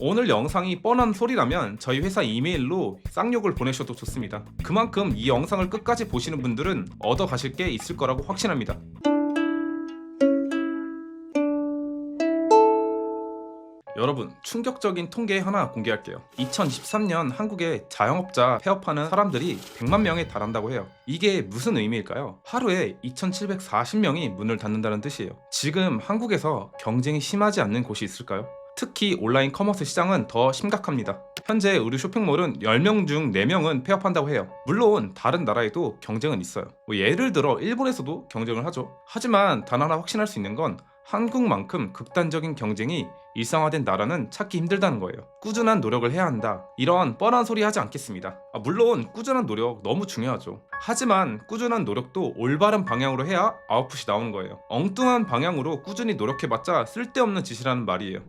오늘 영상이 뻔한 소리라면 저희 회사 이메일로 쌍욕을 보내셔도 좋습니다. 그만큼 이 영상을 끝까지 보시는 분들은 얻어 가실 게 있을 거라고 확신합니다. 여러분, 충격적인 통계 하나 공개할게요. 2023년 한국의 자영업자 폐업하는 사람들이 100만 명에 달한다고 해요. 이게 무슨 의미일까요? 하루에 2740명이 문을 닫는다는 뜻이에요. 지금 한국에서 경쟁이 심하지 않는 곳이 있을까요? 특히 온라인 커머스 시장은 더 심각합니다. 현재 우리 쇼핑몰은 10명 중 4명은 폐업한다고 해요. 물론 다른 나라에도 경쟁은 있어요. 예를 들어 일본에서도 경쟁을 하죠. 하지만 단 하나 확신할 수 있는 건 한국만큼 극단적인 경쟁이 일상화된 나라는 찾기 힘들다는 거예요. 꾸준한 노력을 해야 한다. 이런 뻔한 소리 하지 않겠습니다. 물론 꾸준한 노력 너무 중요하죠. 하지만 꾸준한 노력도 올바른 방향으로 해야 아웃풋이 나오는 거예요. 엉뚱한 방향으로 꾸준히 노력해봤자 쓸데없는 짓이라는 말이에요.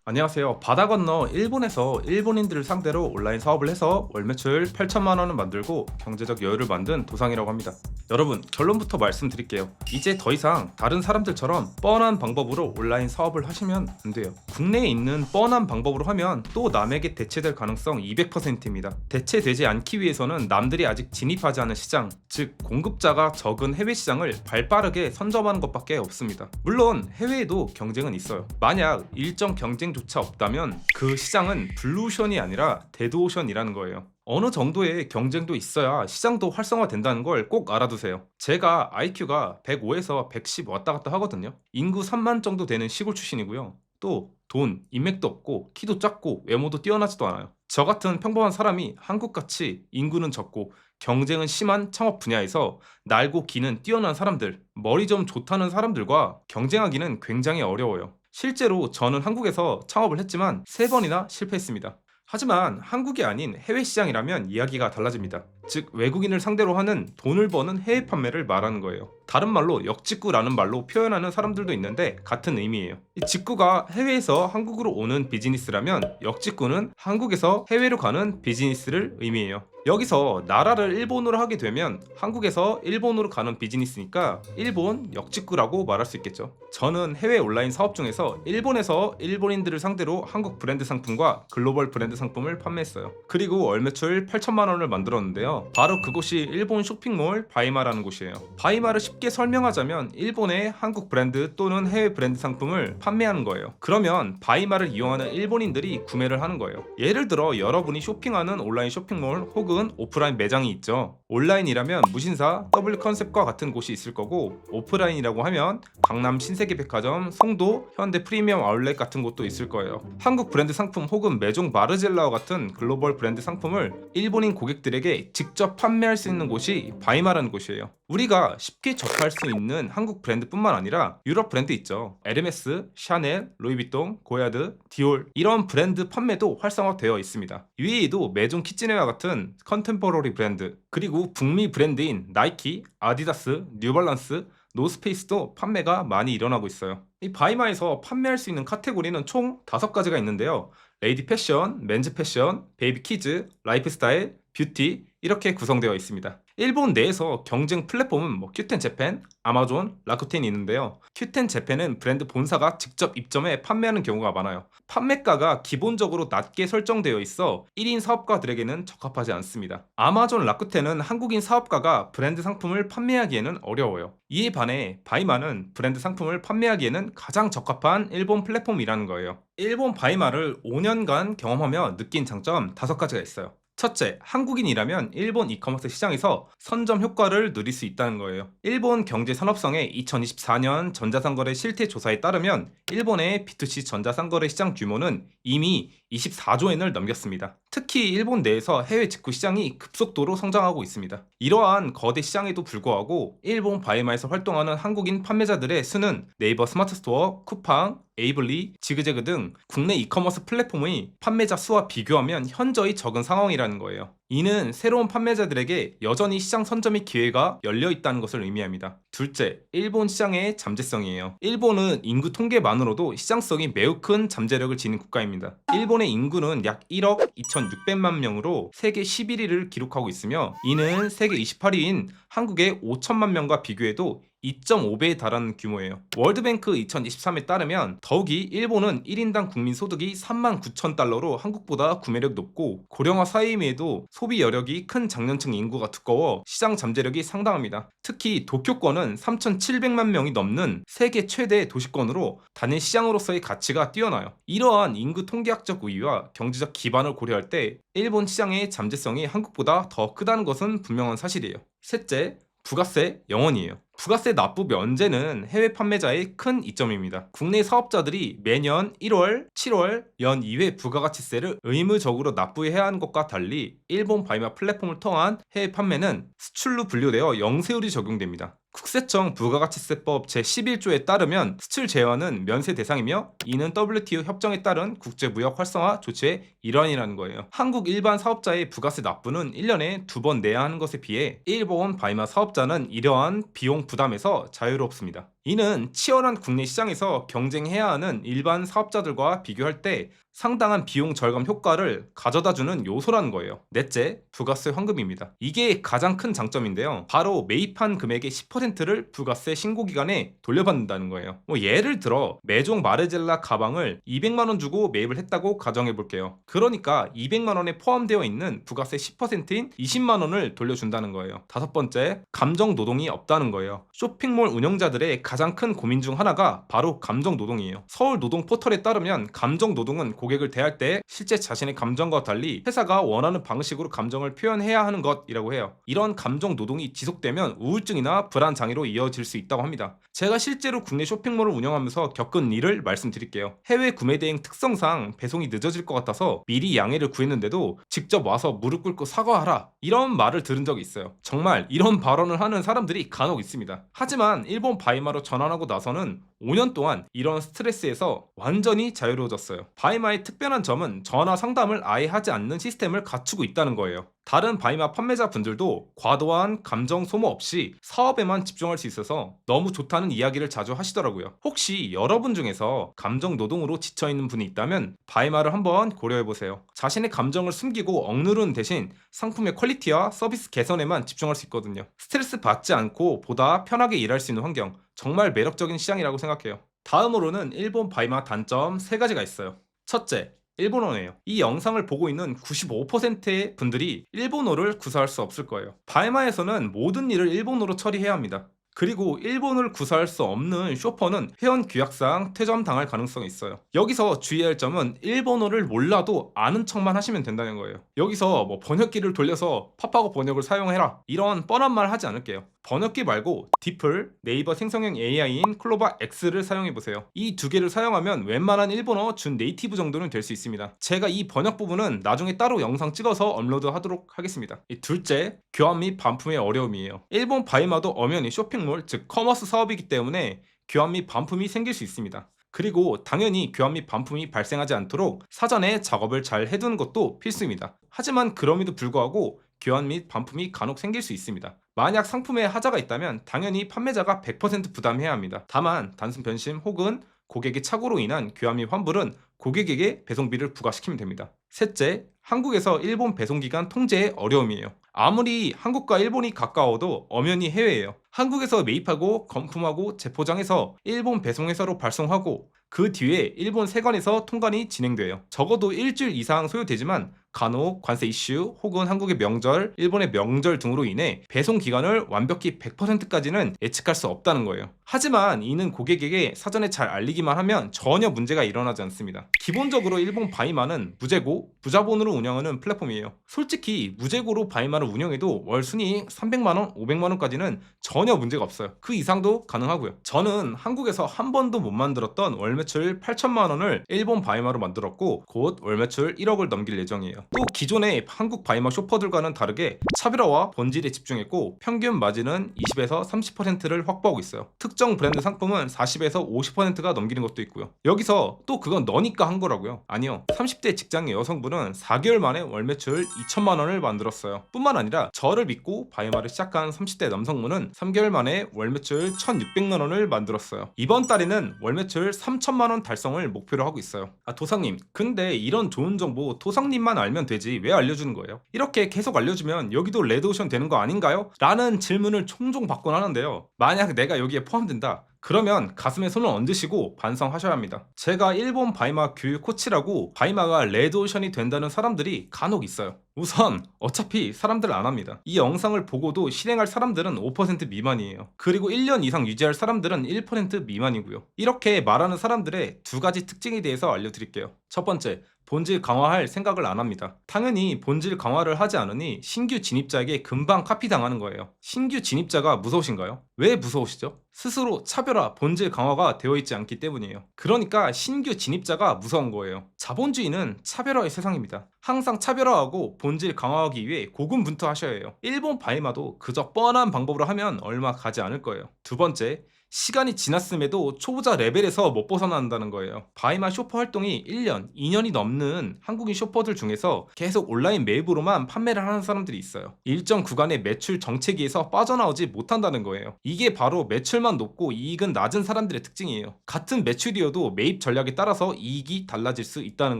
안녕하세요. 바다 건너 일본에서 일본인들을 상대로 온라인 사업을 해서 월 매출 8천만 원을 만들고 경제적 여유를 만든 도상이라고 합니다. 여러분, 결론부터 말씀드릴게요. 이제 더 이상 다른 사람들처럼 뻔한 방법으로 온라인 사업을 하시면 안 돼요. 국내에 있는 뻔한 방법으로 하면 또 남에게 대체될 가능성 200%입니다. 대체되지 않기 위해서는 남들이 아직 진입하지 않은 시장, 즉 공급자가 적은 해외 시장을 발빠르게 선점하는 것밖에 없습니다. 물론 해외에도 경쟁은 있어요. 만약 일정 경쟁조차 없다면 그 시장은 블루오션이 아니라 데드오션이라는 거예요. 어느 정도의 경쟁도 있어야 시장도 활성화된다는 걸 꼭 알아두세요. 제가 IQ가 105에서 110 왔다 갔다 하거든요. 인구 3만 정도 되는 시골 출신이고요. 또 돈, 인맥도 없고 키도 작고 외모도 뛰어나지도 않아요. 저 같은 평범한 사람이 한국같이 인구는 적고 경쟁은 심한 창업 분야에서 날고 기는 뛰어난 사람들, 머리 좀 좋다는 사람들과 경쟁하기는 굉장히 어려워요. 실제로 저는 한국에서 창업을 했지만 3번이나 실패했습니다. 하지만 한국이 아닌 해외 시장이라면 이야기가 달라집니다. 즉 외국인을 상대로 하는 돈을 버는 해외 판매를 말하는 거예요. 다른 말로 역직구라는 말로 표현하는 사람들도 있는데 같은 의미예요. 이 직구가 해외에서 한국으로 오는 비즈니스라면 역직구는 한국에서 해외로 가는 비즈니스를 의미해요. 여기서 나라를 일본으로 하게 되면 한국에서 일본으로 가는 비즈니스니까 일본 역직구라고 말할 수 있겠죠. 저는 해외 온라인 사업 중에서 일본에서 일본인들을 상대로 한국 브랜드 상품과 글로벌 브랜드 상품을 판매했어요. 그리고 월 매출 8천만 원을 만들었는데요. 바로 그곳이 일본 쇼핑몰 바이마라는 곳이에요. 바이마를 쉽게 설명하자면 일본의 한국 브랜드 또는 해외 브랜드 상품을 판매하는 거예요. 그러면 바이마를 이용하는 일본인들이 구매를 하는 거예요. 예를 들어 여러분이 쇼핑하는 온라인 쇼핑몰 혹은 오프라인 매장이 있죠. 온라인이라면 무신사, W컨셉과 같은 곳이 있을 거고 오프라인이라고 하면 강남 신세계백화점, 송도, 현대 프리미엄 아울렛 같은 곳도 있을 거예요. 한국 브랜드 상품 혹은 메종 마르젤라와 같은 글로벌 브랜드 상품을 일본인 고객들에게 직접 판매할 수 있는 곳이 바이마라는 곳이에요. 우리가 쉽게 접할 수 있는 한국 브랜드뿐만 아니라 유럽 브랜드 있죠. 에르메스, 샤넬, 루이비통, 고야드, 디올 이런 브랜드 판매도 활성화되어 있습니다. 유에이도 메종 키즈네와 같은 컨템포러리 브랜드, 그리고 북미 브랜드인 나이키, 아디다스, 뉴발란스, 노스페이스도 판매가 많이 일어나고 있어요. 이 바이마에서 판매할 수 있는 카테고리는 총 5가지가 있는데요. 레이디 패션, 맨즈 패션, 베이비 키즈, 라이프 스타일, 뷰티 이렇게 구성되어 있습니다. 일본 내에서 경쟁 플랫폼은 큐텐 재팬, 아마존, 라쿠텐이 있는데요. 큐텐 재팬은 브랜드 본사가 직접 입점해 판매하는 경우가 많아요. 판매가가 기본적으로 낮게 설정되어 있어 1인 사업가들에게는 적합하지 않습니다. 아마존, 라쿠텐은 한국인 사업가가 브랜드 상품을 판매하기에는 어려워요. 이에 반해 바이마는 브랜드 상품을 판매하기에는 가장 적합한 일본 플랫폼이라는 거예요. 일본 바이마를 5년간 경험하며 느낀 장점 5가지가 있어요. 첫째, 한국인이라면 일본 이커머스 시장에서 선점 효과를 누릴 수 있다는 거예요. 일본 경제산업성의 2024년 전자상거래 실태 조사에 따르면 일본의 B2C 전자상거래 시장 규모는 이미 24조 엔을 넘겼습니다. 특히 일본 내에서 해외 직구 시장이 급속도로 성장하고 있습니다. 이러한 거대 시장에도 불구하고 일본 바이마에서 활동하는 한국인 판매자들의 수는 네이버 스마트 스토어, 쿠팡, 에이블리, 지그재그 등 국내 이커머스 플랫폼의 판매자 수와 비교하면 현저히 적은 상황이라는 거예요. 이는 새로운 판매자들에게 여전히 시장 선점의 기회가 열려 있다는 것을 의미합니다. 둘째, 일본 시장의 잠재성이에요. 일본은 인구 통계만으로도 시장성이 매우 큰 잠재력을 지닌 국가입니다. 일본의 인구는 약 1억 2,600만 명으로 세계 11위를 기록하고 있으며 이는 세계 28위인 한국의 5천만 명과 비교해도 2.5배에 달하는 규모예요. 월드뱅크 2023에 따르면 더욱이 일본은 1인당 국민 소득이 39,000달러로 한국보다 구매력 높고 고령화 사회임에도 소비 여력이 큰 장년층 인구가 두꺼워 시장 잠재력이 상당합니다. 특히 도쿄권은 3,700만 명이 넘는 세계 최대 도시권으로 단일 시장으로서의 가치가 뛰어나요. 이러한 인구 통계학적 우위와 경제적 기반을 고려할 때 일본 시장의 잠재성이 한국보다 더 크다는 것은 분명한 사실이에요. 셋째, 부가세 영원이에요. 부가세 납부 면제는 해외 판매자의 큰 이점입니다. 국내 사업자들이 매년 1월, 7월 연 2회 부가가치세를 의무적으로 납부해야 하는 것과 달리 일본 바이마 플랫폼을 통한 해외 판매는 수출로 분류되어 영세율이 적용됩니다. 국세청 부가가치세법 제11조에 따르면 수출 제한은 면세 대상이며 이는 WTO 협정에 따른 국제무역 활성화 조치의 일환이라는 거예요. 한국 일반 사업자의 부가세 납부는 1년에 2번 내야 하는 것에 비해 일본 바이마 사업자는 이러한 비용 부담에서 자유롭습니다. 이는 치열한 국내 시장에서 경쟁해야 하는 일반 사업자들과 비교할 때 상당한 비용 절감 효과를 가져다주는 요소라는 거예요. 넷째, 부가세 환급입니다. 이게 가장 큰 장점인데요. 바로 매입한 금액의 10%를 부가세 신고기간에 돌려받는다는 거예요. 예를 들어 메종 마르젤라 가방을 200만원 주고 매입을 했다고 가정해볼게요. 그러니까 200만원에 포함되어 있는 부가세 10%인 20만원을 돌려준다는 거예요. 다섯 번째, 감정 노동이 없다는 거예요. 쇼핑몰 운영자들의 가장 큰 고민 중 하나가 바로 감정 노동이에요. 서울 노동 포털에 따르면 감정 노동은 고객을 대할 때 실제 자신의 감정과 달리 회사가 원하는 방식으로 감정을 표현해야 하는 것이라고 해요. 이런 감정 노동이 지속되면 우울증이나 불안 장애로 이어질 수 있다고 합니다. 제가 실제로 국내 쇼핑몰을 운영하면서 겪은 일을 말씀드릴게요. 해외 구매 대행 특성상 배송이 늦어질 것 같아서 미리 양해를 구했는데도 직접 와서 무릎 꿇고 사과하라 이런 말을 들은 적이 있어요. 정말 이런 발언을 하는 사람들이 간혹 있습니다. 하지만 일본 바이마로 전환하고 나서는 5년 동안 이런 스트레스에서 완전히 자유로워졌어요. 바이마의 특별한 점은 전화 상담을 아예 하지 않는 시스템을 갖추고 있다는 거예요. 다른 바이마 판매자 분들도 과도한 감정 소모 없이 사업에만 집중할 수 있어서 너무 좋다는 이야기를 자주 하시더라고요. 혹시 여러분 중에서 감정 노동으로 지쳐있는 분이 있다면 바이마를 한번 고려해보세요. 자신의 감정을 숨기고 억누르는 대신 상품의 퀄리티와 서비스 개선에만 집중할 수 있거든요. 스트레스 받지 않고 보다 편하게 일할 수 있는 환경, 정말 매력적인 시장이라고 생각해요. 다음으로는 일본 바이마 단점 3가지가 있어요. 첫째, 일본어네요. 이 영상을 보고 있는 95%의 분들이 일본어를 구사할 수 없을 거예요. 바이마에서는 모든 일을 일본어로 처리해야 합니다. 그리고 일본어를 구사할 수 없는 쇼퍼는 회원 규약상 퇴점당할 가능성이 있어요. 여기서 주의할 점은 일본어를 몰라도 아는 척만 하시면 된다는 거예요. 여기서 번역기를 돌려서 팝하고 번역을 사용해라 이런 뻔한 말 하지 않을게요. 번역기 말고 디플, 네이버 생성형 AI인 클로바 X를 사용해보세요. 이 두 개를 사용하면 웬만한 일본어 준 네이티브 정도는 될 수 있습니다. 제가 이 번역 부분은 나중에 따로 영상 찍어서 업로드 하도록 하겠습니다. 둘째, 교환 및 반품의 어려움이에요. 일본 바이마도 엄연히 쇼핑몰, 즉 커머스 사업이기 때문에 교환 및 반품이 생길 수 있습니다. 그리고 당연히 교환 및 반품이 발생하지 않도록 사전에 작업을 잘 해두는 것도 필수입니다. 하지만 그럼에도 불구하고 교환 및 반품이 간혹 생길 수 있습니다. 만약 상품에 하자가 있다면 당연히 판매자가 100% 부담해야 합니다. 다만 단순 변심 혹은 고객의 착오로 인한 교환 및 환불은 고객에게 배송비를 부과시키면 됩니다. 셋째, 한국에서 일본 배송기간 통제의 어려움이에요. 아무리 한국과 일본이 가까워도 엄연히 해외예요. 한국에서 매입하고 건품하고 재포장해서 일본 배송회사로 발송하고 그 뒤에 일본 세관에서 통관이 진행돼요. 적어도 일주일 이상 소요되지만 간혹 관세 이슈 혹은 한국의 명절, 일본의 명절 등으로 인해 배송 기간을 완벽히 100%까지는 예측할 수 없다는 거예요. 하지만 이는 고객에게 사전에 잘 알리기만 하면 전혀 문제가 일어나지 않습니다. 기본적으로 일본 바이마는 무재고, 무자본으로 운영하는 플랫폼이에요. 솔직히 무재고로 바이마를 운영해도 월 순이익 300만원, 500만원까지는 전혀 문제가 없어요. 그 이상도 가능하고요. 저는 한국에서 한 번도 못 만들었던 월 매출 8천만원을 일본 바이마로 만들었고 곧 월 매출 1억을 넘길 예정이에요. 또 기존의 한국 바이마 쇼퍼들과는 다르게 차별화와 본질에 집중했고 평균 마진은 20에서 30%를 확보하고 있어요. 특정 브랜드 상품은 40에서 50%가 넘기는 것도 있고요. 여기서 또 그건 너니까 한 거라고요? 아니요. 30대 직장인 여성분은 4개월 만에 월 매출 2천만 원을 만들었어요. 뿐만 아니라 저를 믿고 바이마를 시작한 30대 남성분은 3개월 만에 월 매출 1,600만 원을 만들었어요. 이번 달에는 월 매출 3천 3천만 원 달성을 목표로 하고 있어요. 도상님, 근데 이런 좋은 정보 도상님만 알면 되지 왜 알려주는 거예요? 이렇게 계속 알려주면 여기도 레드오션 되는 거 아닌가요? 라는 질문을 종종 받곤 하는데요. 만약 내가 여기에 포함된다, 그러면 가슴에 손을 얹으시고 반성하셔야 합니다. 제가 일본 바이마 교육 코치라고 바이마가 레드오션이 된다는 사람들이 간혹 있어요. 우선 어차피 사람들 안 합니다. 이 영상을 보고도 실행할 사람들은 5% 미만이에요. 그리고 1년 이상 유지할 사람들은 1% 미만이고요. 이렇게 말하는 사람들의 두 가지 특징에 대해서 알려드릴게요. 첫 번째, 본질 강화할 생각을 안 합니다. 당연히 본질 강화를 하지 않으니 신규 진입자에게 금방 카피당하는 거예요. 신규 진입자가 무서우신가요? 왜 무서우시죠? 스스로 차별화, 본질 강화가 되어 있지 않기 때문이에요. 그러니까 신규 진입자가 무서운 거예요. 자본주의는 차별화의 세상입니다. 항상 차별화하고 본질 강화하기 위해 고군분투하셔야 해요. 일본 바이마도 그저 뻔한 방법으로 하면 얼마 가지 않을 거예요. 두 번째, 시간이 지났음에도 초보자 레벨에서 못 벗어난다는 거예요. 바이마 쇼퍼 활동이 1년, 2년이 넘는 한국인 쇼퍼들 중에서 계속 온라인 매입으로만 판매를 하는 사람들이 있어요. 일정 구간의 매출 정체기에서 빠져나오지 못한다는 거예요. 이게 바로 매출만 높고 이익은 낮은 사람들의 특징이에요. 같은 매출이어도 매입 전략에 따라서 이익이 달라질 수 있다는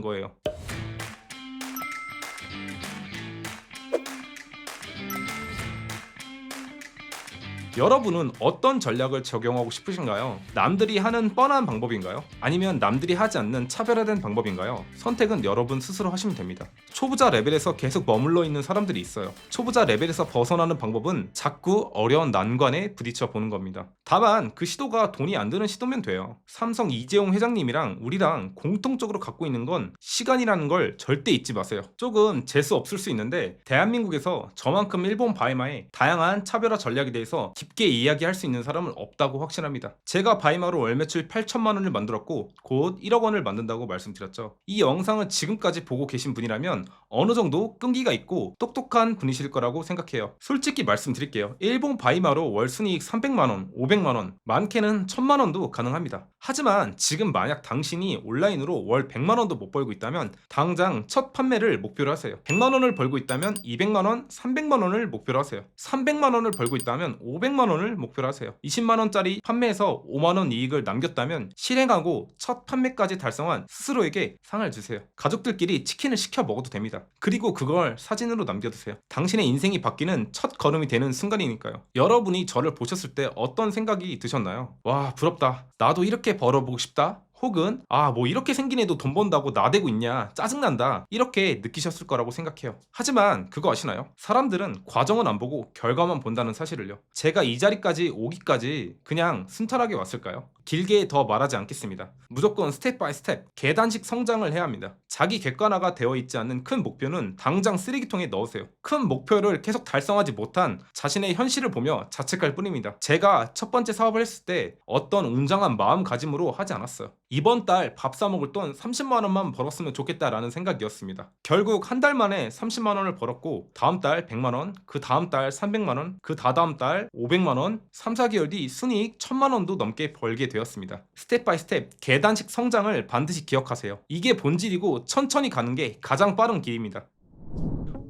거예요. 여러분은 어떤 전략을 적용하고 싶으신가요? 남들이 하는 뻔한 방법인가요? 아니면 남들이 하지 않는 차별화된 방법인가요? 선택은 여러분 스스로 하시면 됩니다. 초보자 레벨에서 계속 머물러 있는 사람들이 있어요. 초보자 레벨에서 벗어나는 방법은 자꾸 어려운 난관에 부딪혀 보는 겁니다. 다만 그 시도가 돈이 안 드는 시도면 돼요. 삼성 이재용 회장님이랑 우리랑 공통적으로 갖고 있는 건 시간이라는 걸 절대 잊지 마세요. 조금 재수 없을 수 있는데 대한민국에서 저만큼 일본 바이마의 다양한 차별화 전략에 대해서 깊게 이야기할 수 있는 사람은 없다고 확신합니다. 제가 바이마로 월 매출 8천만 원을 만들었고 곧 1억 원을 만든다고 말씀드렸죠. 이 영상을 지금까지 보고 계신 분이라면 어느 정도 끈기가 있고 똑똑한 분이실 거라고 생각해요. 솔직히 말씀드릴게요. 일본 바이마로 월 순이익 300만 원, 500만 원, 많게는 1000만 원도 가능합니다. 하지만 지금 만약 당신이 온라인으로 월 100만 원도 못 벌고 있다면 당장 첫 판매를 목표로 하세요. 100만 원을 벌고 있다면 200만 원, 300만 원을 목표로 하세요. 300만 원을 벌고 있다면 500만 원을 목표로 하세요. 20만 원짜리 판매에서 5만 원 이익을 남겼다면 실행하고 첫 판매까지 달성한 스스로에게 상을 주세요. 가족들끼리 치킨을 시켜 먹어도 됩니다. 그리고 그걸 사진으로 남겨두세요. 당신의 인생이 바뀌는 첫 걸음이 되는 순간이니까요. 여러분이 저를 보셨을 때 어떤 생각이 드셨나요? 와, 부럽다. 나도 이렇게 벌어보고 싶다. 혹은 뭐 이렇게 생긴 애도 돈 번다고 나대고 있냐, 짜증난다, 이렇게 느끼셨을 거라고 생각해요. 하지만 그거 아시나요? 사람들은 과정은 안 보고 결과만 본다는 사실을요. 제가 이 자리까지 오기까지 그냥 순탄하게 왔을까요? 길게 더 말하지 않겠습니다. 무조건 스텝 바이 스텝 계단식 성장을 해야 합니다. 자기 객관화가 되어 있지 않는 큰 목표는 당장 쓰레기통에 넣으세요. 큰 목표를 계속 달성하지 못한 자신의 현실을 보며 자책할 뿐입니다. 제가 첫 번째 사업을 했을 때 어떤 웅장한 마음가짐으로 하지 않았어요. 이번 달 밥 사 먹을 돈 30만 원만 벌었으면 좋겠다라는 생각이었습니다. 결국 한 달 만에 30만 원을 벌었고 다음 달 100만 원, 그 다음 달 300만 원, 그 다다음 달 500만 원, 3, 4개월 뒤 순이익 1000만 원도 넘게 벌게 되었습니다. 스텝 바이 스텝 계단식 성장을 반드시 기억하세요. 이게 본질이고 천천히 가는 게 가장 빠른 길입니다.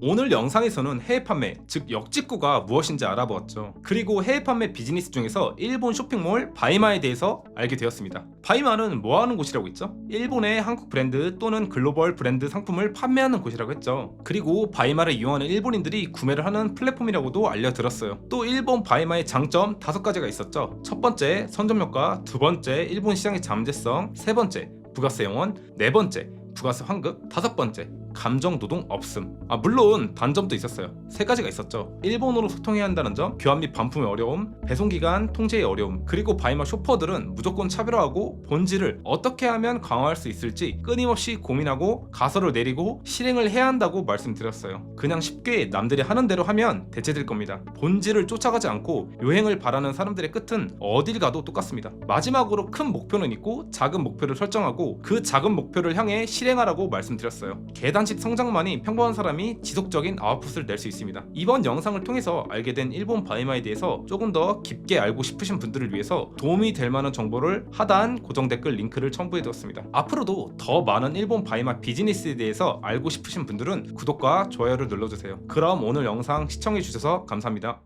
오늘 영상에서는 해외 판매, 즉 역직구가 무엇인지 알아보았죠. 그리고 해외 판매 비즈니스 중에서 일본 쇼핑몰 바이마에 대해서 알게 되었습니다. 바이마는 뭐 하는 곳이라고 했죠? 일본의 한국 브랜드 또는 글로벌 브랜드 상품을 판매하는 곳이라고 했죠. 그리고 바이마를 이용하는 일본인들이 구매를 하는 플랫폼이라고도 알려들었어요. 또 일본 바이마의 장점 5가지가 있었죠. 첫 번째, 선점효과. 두 번째, 일본 시장의 잠재성. 세 번째, 부가세 영원. 네 번째, 부가세 환급. 다섯 번째, 감정 노동 없음. 물론 단점도 있었어요. 3가지가 있었죠. 일본어로 소통해야 한다는 점, 교환 및 반품의 어려움, 배송기간 통제의 어려움, 그리고 바이마 쇼퍼들은 무조건 차별화하고 본질을 어떻게 하면 강화할 수 있을지 끊임없이 고민하고 가설을 내리고 실행을 해야 한다고 말씀드렸어요. 그냥 쉽게 남들이 하는 대로 하면 대체될 겁니다. 본질을 쫓아가지 않고 요행을 바라는 사람들의 끝은 어딜 가도 똑같습니다. 마지막으로 큰 목표는 있고 작은 목표를 설정하고 그 작은 목표를 향해 실행하라고 말씀드렸어요. 계단식 성장만이 평범한 사람이 지속적인 아웃풋을 낼 수 있습니다. 이번 영상을 통해서 알게 된 일본 바이마에 대해서 조금 더 깊게 알고 싶으신 분들을 위해서 도움이 될 만한 정보를 하단 고정 댓글 링크를 첨부해 두었습니다. 앞으로도 더 많은 일본 바이마 비즈니스에 대해서 알고 싶으신 분들은 구독과 좋아요를 눌러주세요. 그럼 오늘 영상 시청해 주셔서 감사합니다.